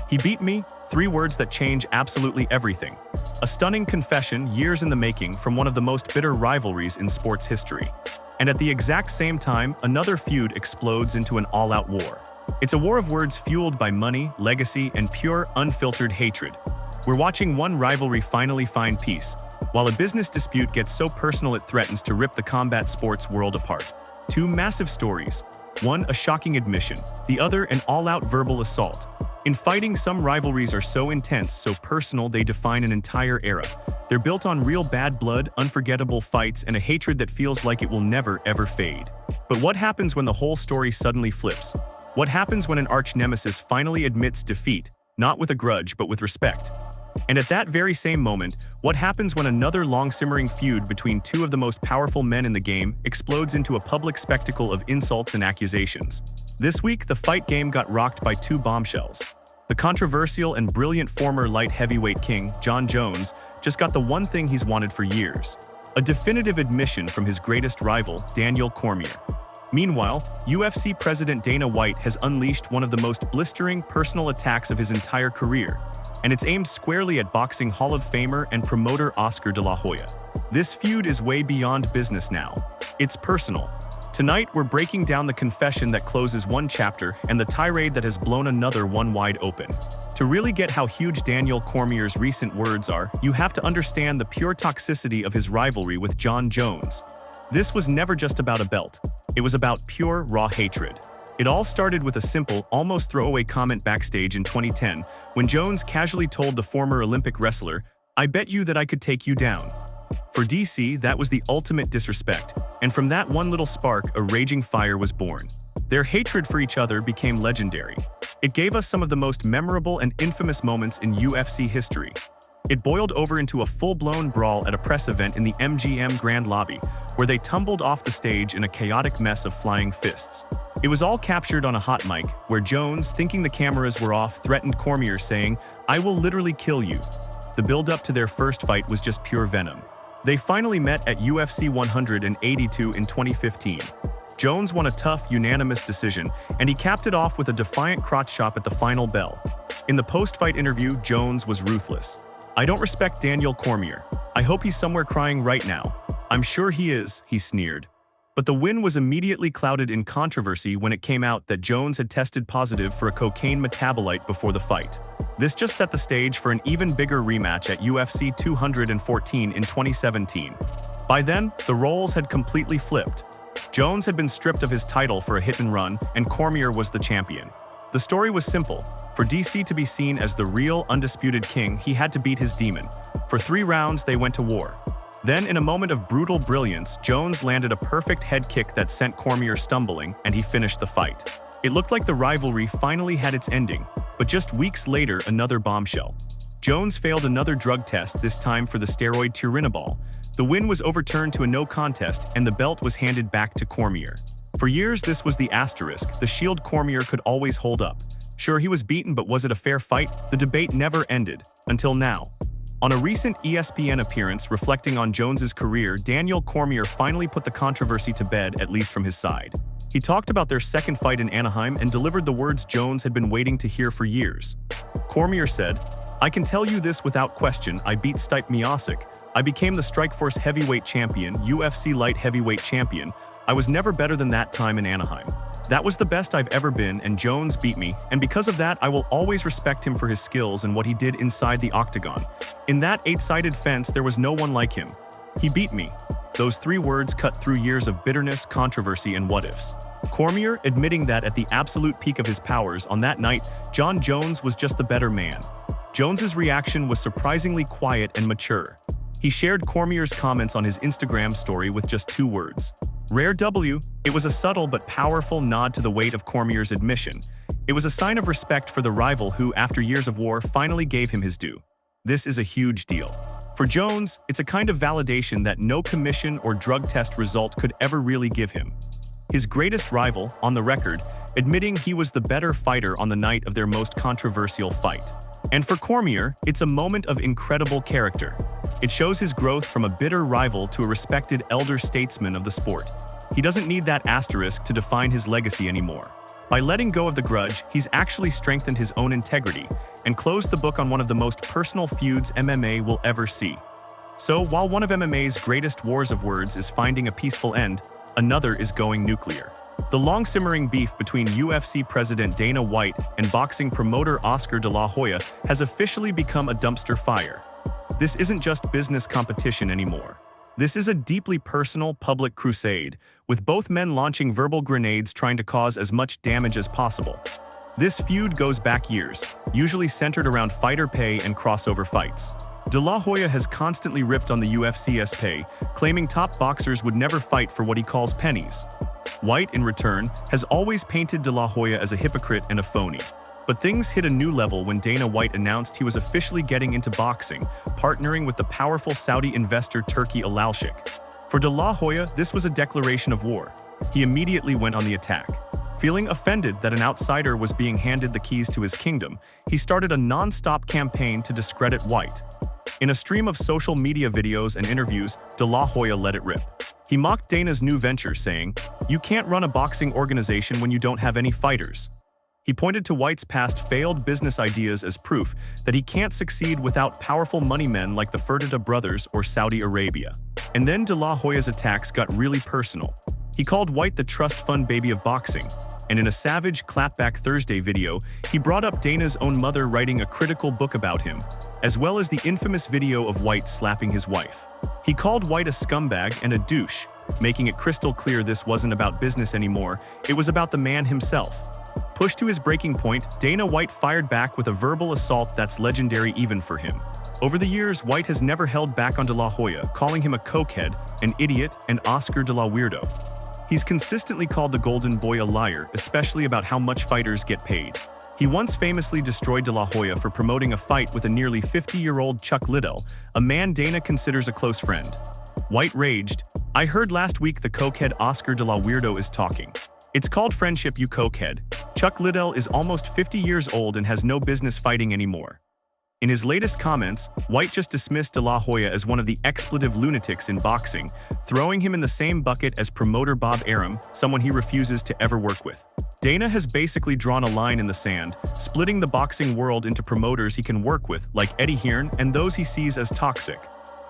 He beat me, 3 words that change absolutely everything. A stunning confession years in the making from one of the most bitter rivalries in sports history. And at the exact same time, another feud explodes into an all-out war. It's a war of words fueled by money, legacy, and pure, unfiltered hatred. We're watching one rivalry finally find peace, while a business dispute gets so personal it threatens to rip the combat sports world apart. 2 massive stories. One, a shocking admission. The other, an all-out verbal assault. In fighting, some rivalries are so intense, so personal, they define an entire era. They're built on real bad blood, unforgettable fights, and a hatred that feels like it will never, ever fade. But what happens when the whole story suddenly flips? What happens when an arch-nemesis finally admits defeat, not with a grudge, but with respect? And at that very same moment, what happens when another long-simmering feud between 2 of the most powerful men in the game explodes into a public spectacle of insults and accusations? This week, the fight game got rocked by 2 bombshells. The controversial and brilliant former light heavyweight king, Jon Jones, just got the one thing he's wanted for years: a definitive admission from his greatest rival, Daniel Cormier. Meanwhile, UFC President Dana White has unleashed one of the most blistering personal attacks of his entire career, and it's aimed squarely at boxing Hall of Famer and promoter Oscar de la Hoya. This feud is way beyond business now. It's personal. Tonight, we're breaking down the confession that closes one chapter and the tirade that has blown another one wide open. To really get how huge Daniel Cormier's recent words are, you have to understand the pure toxicity of his rivalry with Jon Jones. This was never just about a belt. It was about pure, raw hatred. It all started with a simple, almost throwaway comment backstage in 2010, when Jones casually told the former Olympic wrestler, "I bet you that I could take you down." For DC, that was the ultimate disrespect, and from that one little spark, a raging fire was born. Their hatred for each other became legendary. It gave us some of the most memorable and infamous moments in UFC history. It boiled over into a full-blown brawl at a press event in the MGM Grand Lobby, where they tumbled off the stage in a chaotic mess of flying fists. It was all captured on a hot mic, where Jones, thinking the cameras were off, threatened Cormier, saying, "I will literally kill you." The build-up to their first fight was just pure venom. They finally met at UFC 182 in 2015. Jones won a tough, unanimous decision, and he capped it off with a defiant crotch chop at the final bell. In the post-fight interview, Jones was ruthless. "I don't respect Daniel Cormier. I hope he's somewhere crying right now. I'm sure he is," he sneered. But the win was immediately clouded in controversy when it came out that Jones had tested positive for a cocaine metabolite before the fight. This just set the stage for an even bigger rematch at UFC 214 in 2017. By then, the roles had completely flipped. Jones had been stripped of his title for a hit-and-run, and Cormier was the champion. The story was simple. For DC to be seen as the real, undisputed king, he had to beat his demon. For 3 rounds, they went to war. Then, in a moment of brutal brilliance, Jones landed a perfect head kick that sent Cormier stumbling, and he finished the fight. It looked like the rivalry finally had its ending, but just weeks later, another bombshell. Jones failed another drug test, this time for the steroid turinabol. The win was overturned to a no contest, and the belt was handed back to Cormier. For years, this was the asterisk, the shield Cormier could always hold up. Sure, he was beaten, but was it a fair fight? The debate never ended, until now. On a recent ESPN appearance reflecting on Jones's career, Daniel Cormier finally put the controversy to bed, at least from his side. He talked about their second fight in Anaheim and delivered the words Jones had been waiting to hear for years. Cormier said, "I can tell you this without question, I beat Stipe Miocic. I became the Strikeforce heavyweight champion, UFC light heavyweight champion. I was never better than that time in Anaheim. That was the best I've ever been, and Jones beat me, and because of that, I will always respect him for his skills and what he did inside the octagon. In that 8-sided fence, there was no one like him. He beat me." Those 3 words cut through years of bitterness, controversy, and what-ifs. Cormier admitting that at the absolute peak of his powers on that night, Jon Jones was just the better man. Jones's reaction was surprisingly quiet and mature. He shared Cormier's comments on his Instagram story with just 2 words. "Rare W." It was a subtle but powerful nod to the weight of Cormier's admission. It was a sign of respect for the rival who, after years of war, finally gave him his due. This is a huge deal. For Jones, it's a kind of validation that no commission or drug test result could ever really give him. His greatest rival, on the record, admitting he was the better fighter on the night of their most controversial fight. And for Cormier, it's a moment of incredible character. It shows his growth from a bitter rival to a respected elder statesman of the sport. He doesn't need that asterisk to define his legacy anymore. By letting go of the grudge, he's actually strengthened his own integrity and closed the book on one of the most personal feuds MMA will ever see. So, while one of MMA's greatest wars of words is finding a peaceful end, another is going nuclear. The long-simmering beef between UFC President Dana White and boxing promoter Oscar de la Hoya has officially become a dumpster fire. This isn't just business competition anymore. This is a deeply personal public crusade, with both men launching verbal grenades trying to cause as much damage as possible. This feud goes back years, usually centered around fighter pay and crossover fights. De la Hoya has constantly ripped on the UFC's pay, claiming top boxers would never fight for what he calls pennies. White, in return, has always painted De La Hoya as a hypocrite and a phony. But things hit a new level when Dana White announced he was officially getting into boxing, partnering with the powerful Saudi investor Turki Al-Sheikh. For De La Hoya, this was a declaration of war. He immediately went on the attack. Feeling offended that an outsider was being handed the keys to his kingdom, he started a non-stop campaign to discredit White. In a stream of social media videos and interviews, De La Hoya let it rip. He mocked Dana's new venture, saying, "You can't run a boxing organization when you don't have any fighters." He pointed to White's past failed business ideas as proof that he can't succeed without powerful money men like the Fertitta brothers or Saudi Arabia. And then De La Hoya's attacks got really personal. He called White the trust fund baby of boxing, and in a savage Clapback Thursday video, he brought up Dana's own mother writing a critical book about him, as well as the infamous video of White slapping his wife. He called White a scumbag and a douche, making it crystal clear this wasn't about business anymore, it was about the man himself. Pushed to his breaking point, Dana White fired back with a verbal assault that's legendary even for him. Over the years, White has never held back on De La Hoya, calling him a cokehead, an idiot, and Oscar de la Weirdo. He's consistently called the Golden Boy a liar, especially about how much fighters get paid. He once famously destroyed De La Hoya for promoting a fight with a nearly 50-year-old Chuck Liddell, a man Dana considers a close friend. White raged, "I heard last week the cokehead Oscar de la Weirdo is talking. It's called friendship, you cokehead. Chuck Liddell is almost 50 years old and has no business fighting anymore." In his latest comments, White just dismissed De La Hoya as one of the expletive lunatics in boxing, throwing him in the same bucket as promoter Bob Arum, someone he refuses to ever work with. Dana has basically drawn a line in the sand, splitting the boxing world into promoters he can work with, like Eddie Hearn, and those he sees as toxic.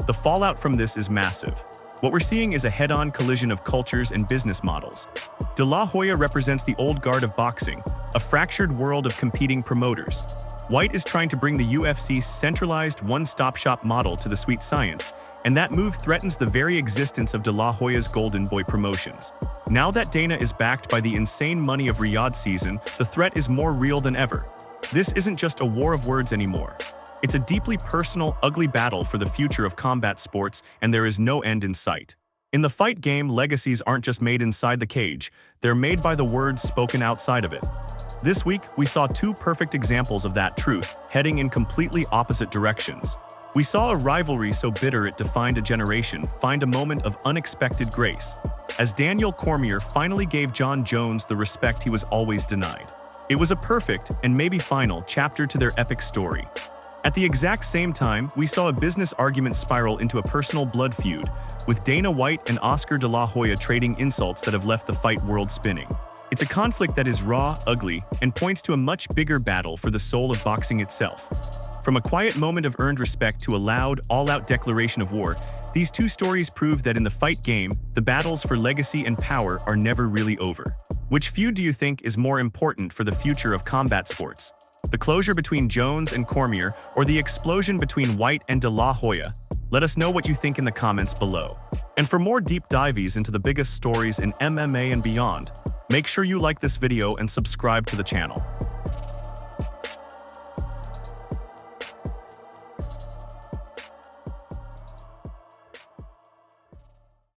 The fallout from this is massive. What we're seeing is a head-on collision of cultures and business models. De La Hoya represents the old guard of boxing, a fractured world of competing promoters. White is trying to bring the UFC's centralized one-stop-shop model to the sweet science, and that move threatens the very existence of De La Hoya's Golden Boy promotions. Now that Dana is backed by the insane money of Riyadh season, the threat is more real than ever. This isn't just a war of words anymore. It's a deeply personal, ugly battle for the future of combat sports, and there is no end in sight. In the fight game, legacies aren't just made inside the cage, they're made by the words spoken outside of it. This week, we saw two perfect examples of that truth, heading in completely opposite directions. We saw a rivalry so bitter it defined a generation find a moment of unexpected grace, as Daniel Cormier finally gave John Jones the respect he was always denied. It was a perfect, and maybe final, chapter to their epic story. At the exact same time, we saw a business argument spiral into a personal blood feud, with Dana White and Oscar de la Hoya trading insults that have left the fight world spinning. It's a conflict that is raw, ugly, and points to a much bigger battle for the soul of boxing itself. From a quiet moment of earned respect to a loud, all-out declaration of war, these two stories prove that in the fight game, the battles for legacy and power are never really over. Which feud do you think is more important for the future of combat sports? The closure between Jones and Cormier, or the explosion between White and De La Hoya? Let us know what you think in the comments below. And for more deep dives into the biggest stories in MMA and beyond, make sure you like this video and subscribe to the channel.